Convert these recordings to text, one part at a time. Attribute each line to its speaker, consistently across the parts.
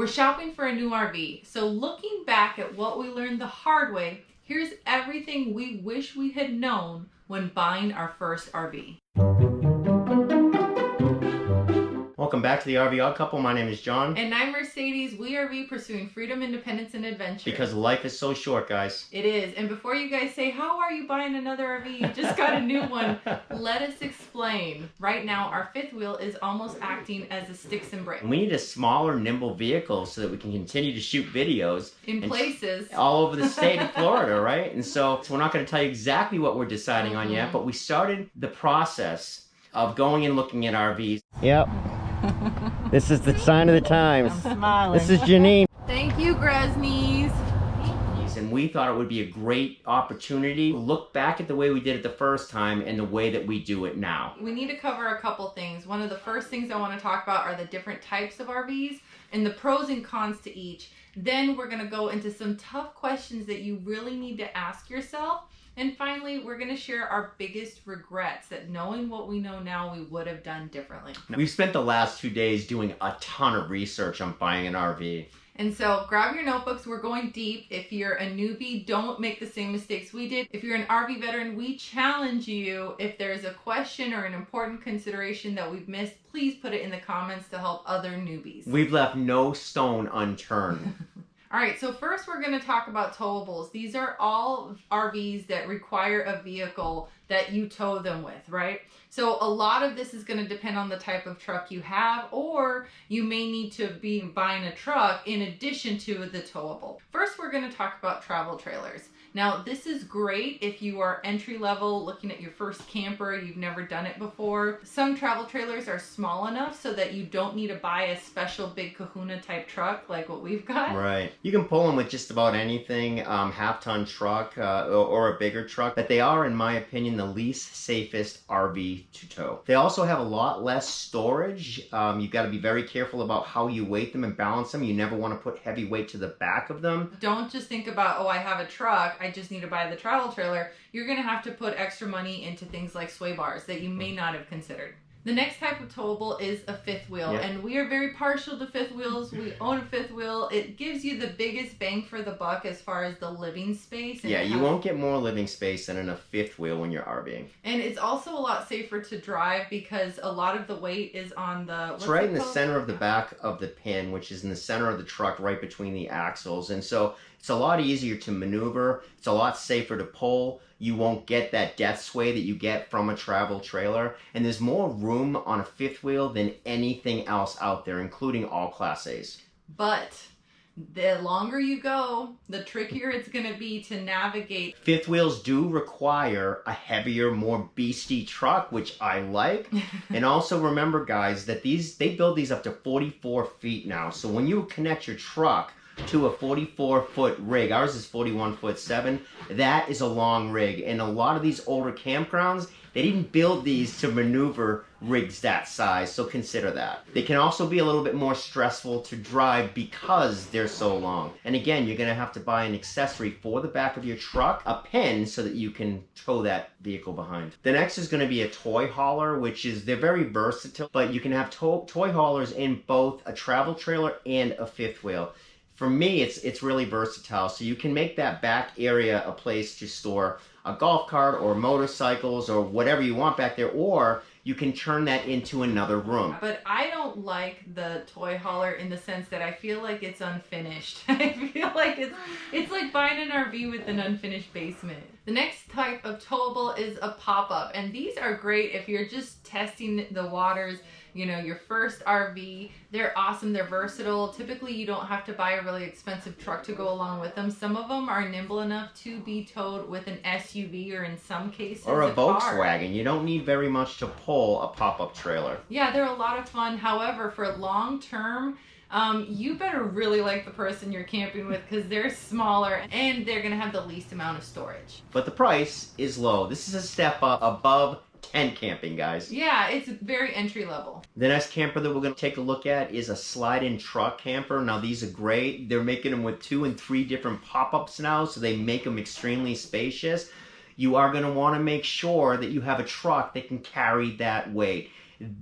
Speaker 1: We're shopping for a new RV, so looking back at what we learned the hard way, here's everything we wish we had known when buying our first RV.
Speaker 2: Welcome back to the RV Odd Couple. My name is John.
Speaker 1: And I'm Mercedes. We RV pursuing freedom, independence, and adventure.
Speaker 2: Because life is so short, guys.
Speaker 1: It is. And before you guys say, how are you buying another RV? You just got a new one. Let us explain. Right now, our fifth wheel is almost acting as a sticks and bricks.
Speaker 2: We need a smaller, nimble vehicle so that we can continue to shoot videos.
Speaker 1: In places.
Speaker 2: All over the state of Florida, right? And so we're not going to tell you exactly what we're deciding on yet, but we started the process of going and looking at RVs. Yep. This is the sign of the times.
Speaker 3: I'm smiling.
Speaker 2: This is Janine.
Speaker 1: Thank you, Gresnies.
Speaker 2: And we thought it would be a great opportunity to look back at the way we did it the first time and the way that we do it now.
Speaker 1: We need to cover a couple things. One of the first things I want to talk about are the different types of RVs and the pros and cons to each. Then we're going to go into some tough questions that you really need to ask yourself. And finally, we're going to share our biggest regrets that knowing what we know now, we would have done differently.
Speaker 2: We've spent the last 2 days doing a ton of research on buying an RV.
Speaker 1: And so grab your notebooks. We're going deep. If you're a newbie, don't make the same mistakes we did. If you're an RV veteran, we challenge you. If there's a question or an important consideration that we've missed, please put it in the comments to help other newbies.
Speaker 2: We've left no stone unturned.
Speaker 1: All right, so first we're going to talk about towables. These are all RVs that require a vehicle that you tow them with, right? So a lot of this is going to depend on the type of truck you have, or you may need to be buying a truck in addition to the towable. First, we're going to talk about travel trailers. Now, this is great if you are entry level, looking at your first camper, you've never done it before. Some travel trailers are small enough so that you don't need to buy a special big kahuna type truck like what we've got.
Speaker 2: Right. You can pull them with just about anything, half-ton truck or a bigger truck, but they are, in my opinion, the least safest RV to tow. They also have a lot less storage. You've got to be very careful about how you weight them and balance them. You never want to put heavy weight to the back of them.
Speaker 1: Don't just think about, oh, I have a truck, I just need to buy the travel trailer. You're going to have to put extra money into things like sway bars that you may not have considered. The next type of towable is a fifth wheel, and we are very partial to fifth wheels. We own a fifth wheel. It gives you the biggest bang for the buck as far as the living space. And
Speaker 2: you won't get more living space than in a fifth wheel when you're RVing.
Speaker 1: And it's also a lot safer to drive because a lot of the weight is on the...
Speaker 2: It's right in the center of the back of the pin, which is in the center of the truck, right between the axles. And so it's a lot easier to maneuver. It's a lot safer to pull. You won't get that death sway that you get from a travel trailer. And there's more room on a fifth wheel than anything else out there, including all Class A's.
Speaker 1: But the longer you go, the trickier it's going to be to navigate.
Speaker 2: Fifth wheels do require a heavier, more beastie truck, which I like. And also remember, guys, that they build these up to 44 feet now. So when you connect your truck to a 44-foot rig, ours is 41'7", that is a long rig. And a lot of these older campgrounds, they didn't build these to maneuver rigs that size, so consider that. They can also be a little bit more stressful to drive because they're so long. And again, you're gonna have to buy an accessory for the back of your truck, a pin, so that you can tow that vehicle behind. The next is gonna be a toy hauler, which is, they're very versatile, but you can have toy haulers in both a travel trailer and a fifth wheel. For me, it's really versatile, so you can make that back area a place to store a golf cart or motorcycles or whatever you want back there, or you can turn that into another room.
Speaker 1: But I don't like the toy hauler in the sense that I feel like it's unfinished. I feel like it's like buying an RV with an unfinished basement. The next type of towable is a pop-up, and these are great if you're just testing the waters, you know, your first RV. They're awesome, they're versatile. Typically you don't have to buy a really expensive truck to go along with them. Some of them are nimble enough to be towed with an SUV, or in some cases
Speaker 2: or a
Speaker 1: car.
Speaker 2: Volkswagen. You don't need very much to pull a pop-up trailer.
Speaker 1: Yeah, they're a lot of fun. However, for long term, you better really like the person you're camping with, because they're smaller and they're going to have the least amount of storage.
Speaker 2: But the price is low. This is a step up above tent camping, guys.
Speaker 1: Yeah, it's very entry level.
Speaker 2: The next camper that we're going to take a look at is a slide-in truck camper. Now, these are great. They're making them with 2 and 3 different pop-ups now, so they make them extremely spacious. You are going to want to make sure that you have a truck that can carry that weight.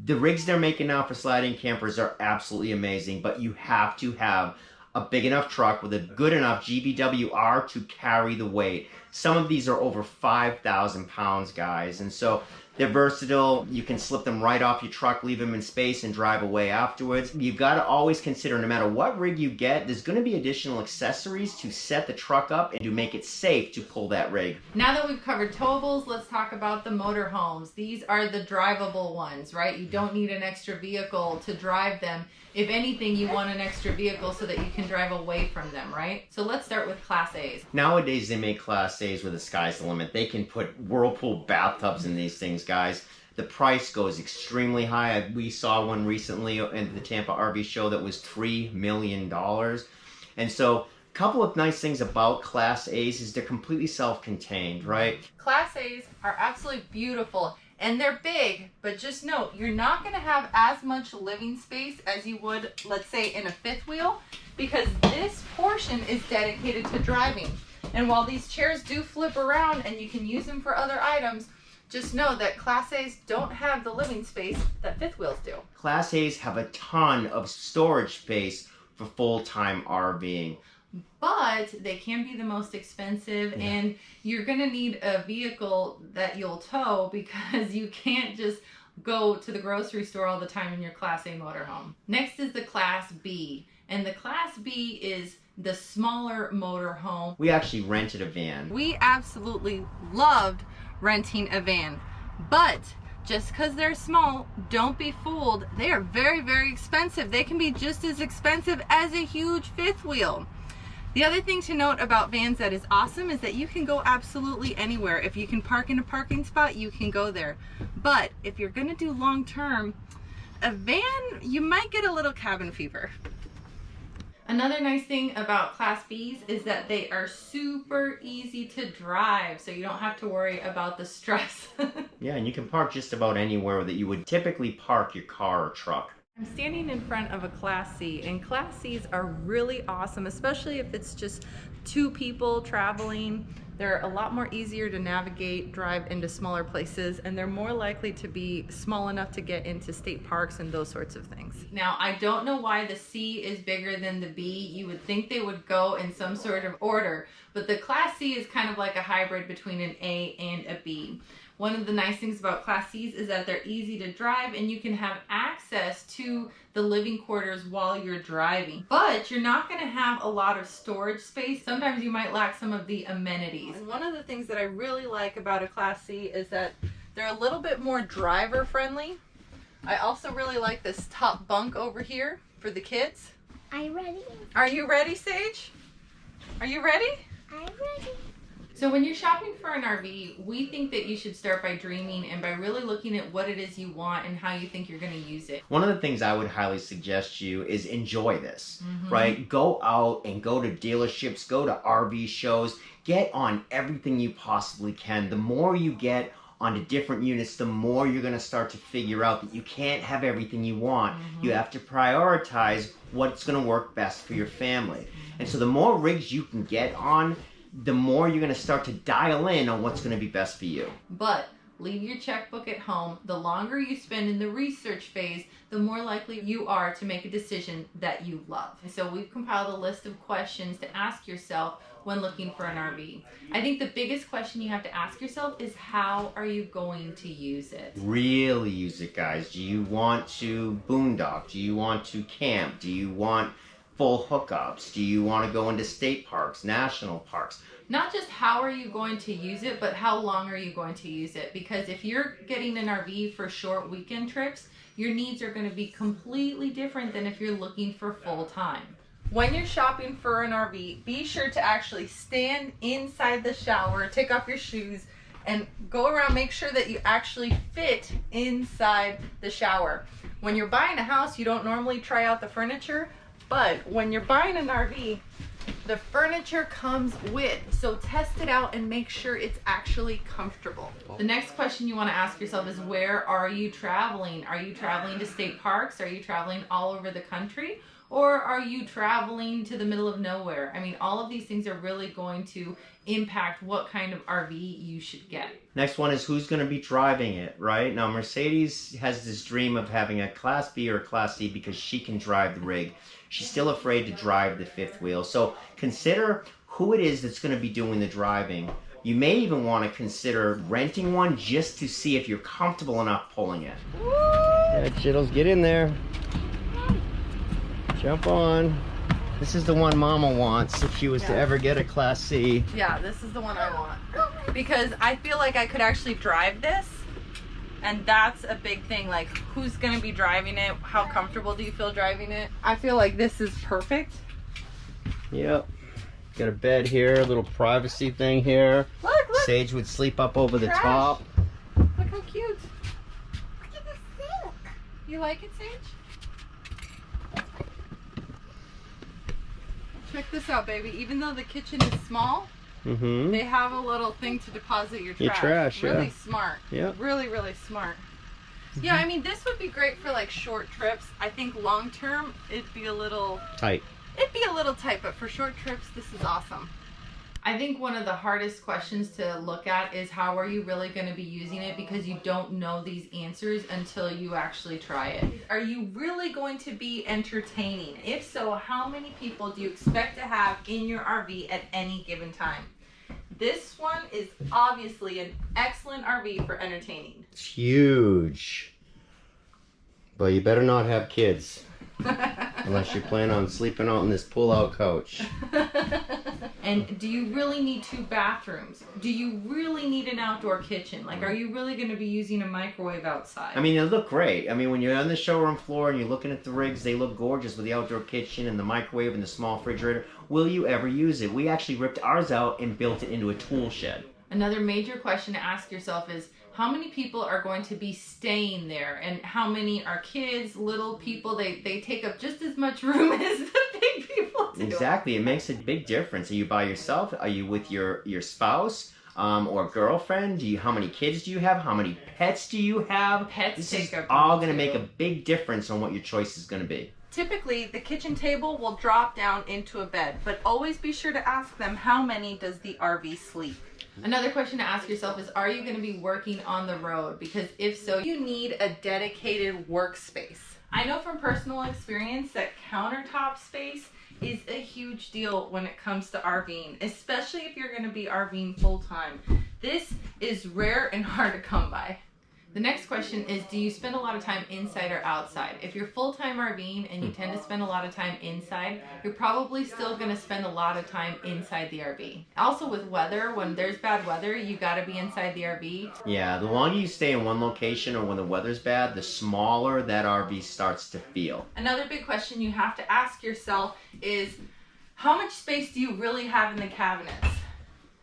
Speaker 2: The rigs they're making now for sliding campers are absolutely amazing, but you have to have a big enough truck with a good enough GVWR to carry the weight. Some of these are over 5,000 pounds, guys, and so they're versatile. You can slip them right off your truck, leave them in space, and drive away afterwards. You've got to always consider, no matter what rig you get, there's going to be additional accessories to set the truck up and to make it safe to pull that rig.
Speaker 1: Now that we've covered towables, let's talk about the motorhomes. These are the drivable ones, right? You don't need an extra vehicle to drive them. If anything, you want an extra vehicle so that you can drive away from them, right? So let's start with Class A's.
Speaker 2: Nowadays, they make Class A's where the sky's the limit. They can put whirlpool bathtubs in these things, guys. The price goes extremely high. We saw one recently at the Tampa RV show that was $3 million. And so a couple of nice things about Class A's is they're completely self-contained, right?
Speaker 1: Class A's are absolutely beautiful. And they're big, but just note, you're not going to have as much living space as you would, let's say, in a fifth wheel, because this portion is dedicated to driving. And while these chairs do flip around and you can use them for other items, just know that Class A's don't have the living space that fifth wheels do.
Speaker 2: Class A's have a ton of storage space for full-time RVing.
Speaker 1: But they can be the most expensive, and you're going to need a vehicle that you'll tow because you can't just go to the grocery store all the time in your Class A motorhome. Next is the Class B, and the Class B is the smaller motorhome.
Speaker 2: We actually rented a van.
Speaker 1: We absolutely loved renting a van, but just because they're small, don't be fooled. They are very, very expensive. They can be just as expensive as a huge fifth wheel. The other thing to note about vans that is awesome is that you can go absolutely anywhere. If you can park in a parking spot, you can go there. But if you're gonna do long term, a van, you might get a little cabin fever. Another nice thing about Class B's is that they are super easy to drive, so you don't have to worry about the stress.
Speaker 2: Yeah, and you can park just about anywhere that you would typically park your car or truck.
Speaker 1: I'm standing in front of a Class C, and Class C's are really awesome, especially if it's just two people traveling. They're a lot more easier to navigate, drive into smaller places, and they're more likely to be small enough to get into state parks and those sorts of things. Now, I don't know why the C is bigger than the B. You would think they would go in some sort of order, but the Class C is kind of like a hybrid between an A and a B. One of the nice things about Class C's is that they're easy to drive and you can have access to the living quarters while you're driving. But you're not going to have a lot of storage space. Sometimes you might lack some of the amenities. And one of the things that I really like about a Class C is that they're a little bit more driver friendly. I also really like this top bunk over here for the kids.
Speaker 3: Are you ready?
Speaker 1: Are you ready, Sage? Are you ready?
Speaker 3: I'm ready.
Speaker 1: So when you're shopping for an RV, we think that you should start by dreaming and by really looking at what it is you want and how you think you're going to use it.
Speaker 2: One of the things I would highly suggest you is enjoy this, right? Go out and go to dealerships, go to RV shows, get on everything you possibly can. The more you get onto different units, the more you're going to start to figure out that you can't have everything you want. You have to prioritize what's going to work best for your family. And so the more rigs you can get on, the more you're going to start to dial in on what's going to be best for you.
Speaker 1: But leave your checkbook at home. The longer you spend in the research phase, the more likely you are to make a decision that you love. And so we've compiled a list of questions to ask yourself when looking for an RV. I think the biggest question you have to ask yourself is, how are you going to use it?
Speaker 2: Really use it, guys. Do you want to boondock? Do you want to camp? Do you want full hookups? Do you want to go into state parks, national parks?
Speaker 1: Not just how are you going to use it, but how long are you going to use it? Because if you're getting an RV for short weekend trips, your needs are going to be completely different than if you're looking for full time. When you're shopping for an RV, be sure to actually stand inside the shower, take off your shoes, and go around, make sure that you actually fit inside the shower. When you're buying a house, you don't normally try out the furniture, but when you're buying an RV, the furniture comes with, so test it out and make sure it's actually comfortable. The next question you want to ask yourself is, where are you traveling? Are you traveling to state parks? Are you traveling all over the country? Or are you traveling to the middle of nowhere? I mean, all of these things are really going to impact what kind of RV you should get.
Speaker 2: Next one is who's going to be driving it, right? Now, Mercedes has this dream of having a Class B or a Class C because she can drive the rig. She's still afraid to drive the fifth wheel. So consider who it is that's going to be doing the driving. You may even want to consider renting one just to see if you're comfortable enough pulling it. Yeah, Chittles, get in there. Jump on. This is the one Mama wants if she was to ever get a Class C.
Speaker 1: Yeah, this is the one I want. Because I feel like I could actually drive this. And that's a big thing. Like, who's going to be driving it? How comfortable do you feel driving it? I feel like this is perfect.
Speaker 2: Yep. Got a bed here, a little privacy thing here.
Speaker 1: Look.
Speaker 2: Sage would sleep up over the top.
Speaker 1: Look how cute. Look at this sink. You like it, Sage? Check this out, baby. Even though the kitchen is small, they have a little thing to deposit your trash. Really smart.
Speaker 2: Yeah.
Speaker 1: Really, really smart. Yeah, I mean, this would be great for like short trips. I think long term, it'd be a little
Speaker 2: tight.
Speaker 1: It'd be a little tight, but for short trips, this is awesome. I think one of the hardest questions to look at is how are you really going to be using it, because you don't know these answers until you actually try it. Are you really going to be entertaining? If so, how many people do you expect to have in your RV at any given time? This one is obviously an excellent RV for entertaining.
Speaker 2: It's huge. But you better not have kids. Unless you plan on sleeping out in this pull-out couch.
Speaker 1: And do you really need 2 bathrooms? Do you really need an outdoor kitchen? Like, are you really going to be using a microwave outside?
Speaker 2: I mean, they look great. I mean, when you're on the showroom floor and you're looking at the rigs, they look gorgeous with the outdoor kitchen and the microwave and the small refrigerator. Will you ever use it? We actually ripped ours out and built it into a tool shed.
Speaker 1: Another major question to ask yourself is, how many people are going to be staying there, and how many are kids, little people? They take up just as much room as the big people do.
Speaker 2: Exactly. It makes a big difference. Are you by yourself? Are you with your spouse or girlfriend? How many kids do you have? How many pets do you have?
Speaker 1: Pets take up room.
Speaker 2: All going to make a big difference on what your choice is going to be.
Speaker 1: Typically, the kitchen table will drop down into a bed, but always be sure to ask them, how many does the RV sleep? Another question to ask yourself is, are you going to be working on the road? Because if so, you need a dedicated workspace. I know from personal experience that countertop space is a huge deal when it comes to RVing, especially if you're going to be RVing full time. This is rare and hard to come by. The next question is, do you spend a lot of time inside or outside? If you're full-time RVing and you tend to spend a lot of time inside, you're probably still going to spend a lot of time inside the RV. Also with weather, when there's bad weather, you got to be inside the RV.
Speaker 2: Yeah, the longer you stay in one location or when the weather's bad, the smaller that RV starts to feel.
Speaker 1: Another big question you have to ask yourself is, how much space do you really have in the cabinets?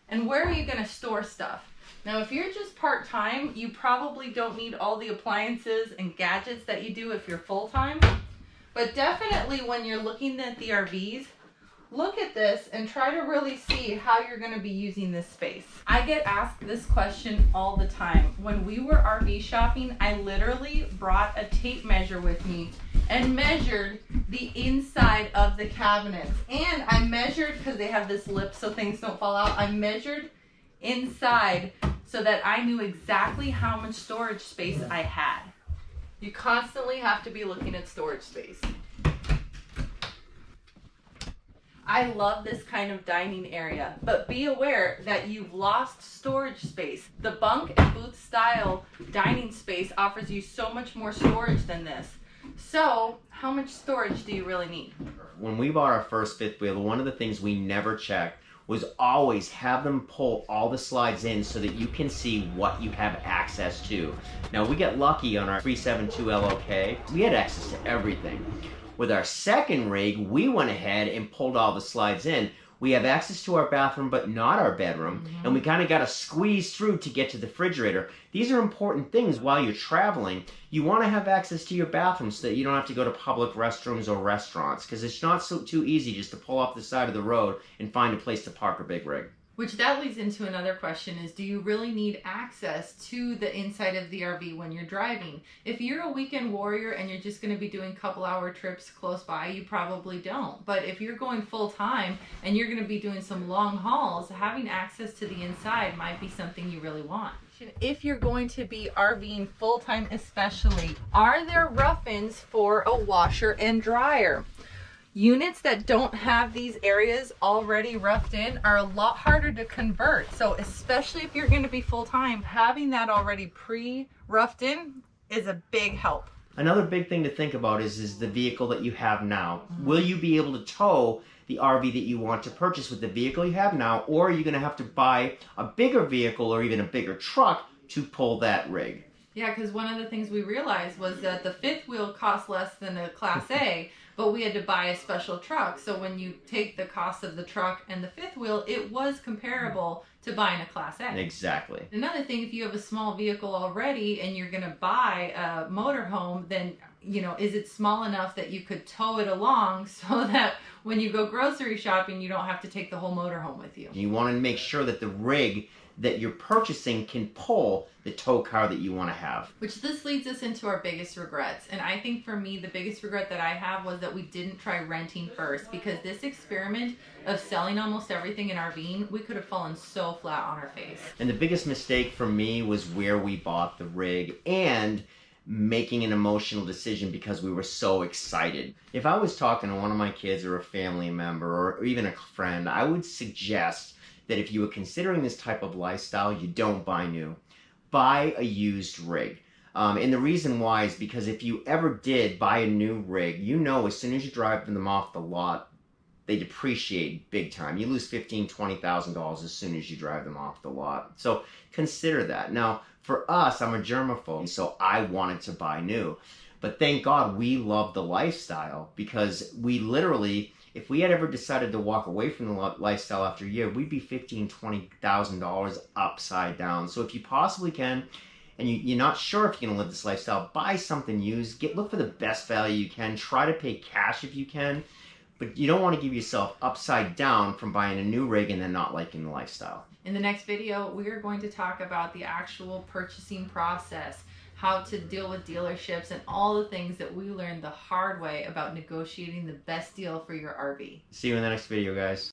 Speaker 1: And where are you going to store stuff? Now, if you're just part-time, you probably don't need all the appliances and gadgets that you do if you're full-time. But definitely when you're looking at the RVs, look at this and try to really see how you're going to be using this space. I get asked this question all the time. When we were RV shopping, I literally brought a tape measure with me and measured the inside of the cabinets. And I measured, because they have this lip so things don't fall out, I measured inside so that I knew exactly how much storage space I had. You constantly have to be looking at storage space. I love this kind of dining area, but be aware that you've lost storage space. The bunk and booth style dining space offers you so much more storage than this. So, how much storage do you really need?
Speaker 2: When we bought our first fifth wheel, one of the things we never checked was always have them pull all the slides in so that you can see what you have access to. Now, we got lucky on our 372 LOK. We had access to everything. With our second rig, we went ahead and pulled all the slides in. We have access to our bathroom, but not our bedroom. And we kind of got to squeeze through to get to the refrigerator. These are important things while you're traveling. You want to have access to your bathroom so that you don't have to go to public restrooms or restaurants, because it's not too easy just to pull off the side of the road and find a place to park a big rig.
Speaker 1: Which that leads into another question is, do you really need access to the inside of the RV when you're driving? If you're a weekend warrior and you're just going to be doing couple-hour trips close by, you probably don't. But if you're going full-time and you're going to be doing some long hauls, having access to the inside might be something you really want. If you're going to be RVing full-time especially, are there rough-ins for a washer and dryer? Units that don't have these areas already roughed in are a lot harder to convert. So especially if you're going to be full-time, having that already pre-roughed in is a big help.
Speaker 2: Another big thing to think about is the vehicle that you have now. Will you be able to tow the RV that you want to purchase with the vehicle you have now, or are you going to have to buy a bigger vehicle or even a bigger truck to pull that rig?
Speaker 1: Yeah, because one of the things we realized was that the fifth wheel cost less than a Class A, but we had to buy a special truck. So when you take the cost of the truck and the fifth wheel, it was comparable to buying a Class A.
Speaker 2: Exactly.
Speaker 1: Another thing, if you have a small vehicle already and you're going to buy a motorhome, then, you know, is it small enough that you could tow it along so that when you go grocery shopping, you don't have to take the whole motorhome with you?
Speaker 2: You want to make sure that the rig that you're purchasing can pull the tow car that you want to have.
Speaker 1: Which this leads us into our biggest regrets. And I think for me, the biggest regret that I have was that we didn't try renting first, because this experiment of selling almost everything in RVing, we could have fallen so flat on our face.
Speaker 2: And the biggest mistake for me was where we bought the rig and making an emotional decision because we were so excited. If I was talking to one of my kids or a family member or even a friend, I would suggest that if you were considering this type of lifestyle, you don't buy new. Buy a used rig. And the reason why is because if you ever did buy a new rig, you know as soon as you drive them off the lot, they depreciate big time. You lose $15,000, $20,000 as soon as you drive them off the lot. So consider that. Now, for us, I'm a germaphobe, so I wanted to buy new. But thank God we love the lifestyle, because we literally, if we had ever decided to walk away from the lifestyle after a year, we'd be $15,000, $20,000 upside down. So if you possibly can, and you're not sure if you're going to live this lifestyle, buy something used. Look for the best value you can. Try to pay cash if you can. But you don't want to give yourself upside down from buying a new rig and then not liking the lifestyle.
Speaker 1: In the next video, we are going to talk about the actual purchasing process, how to deal with dealerships, and all the things that we learned the hard way about negotiating the best deal for your RV.
Speaker 2: See you in the next video, guys.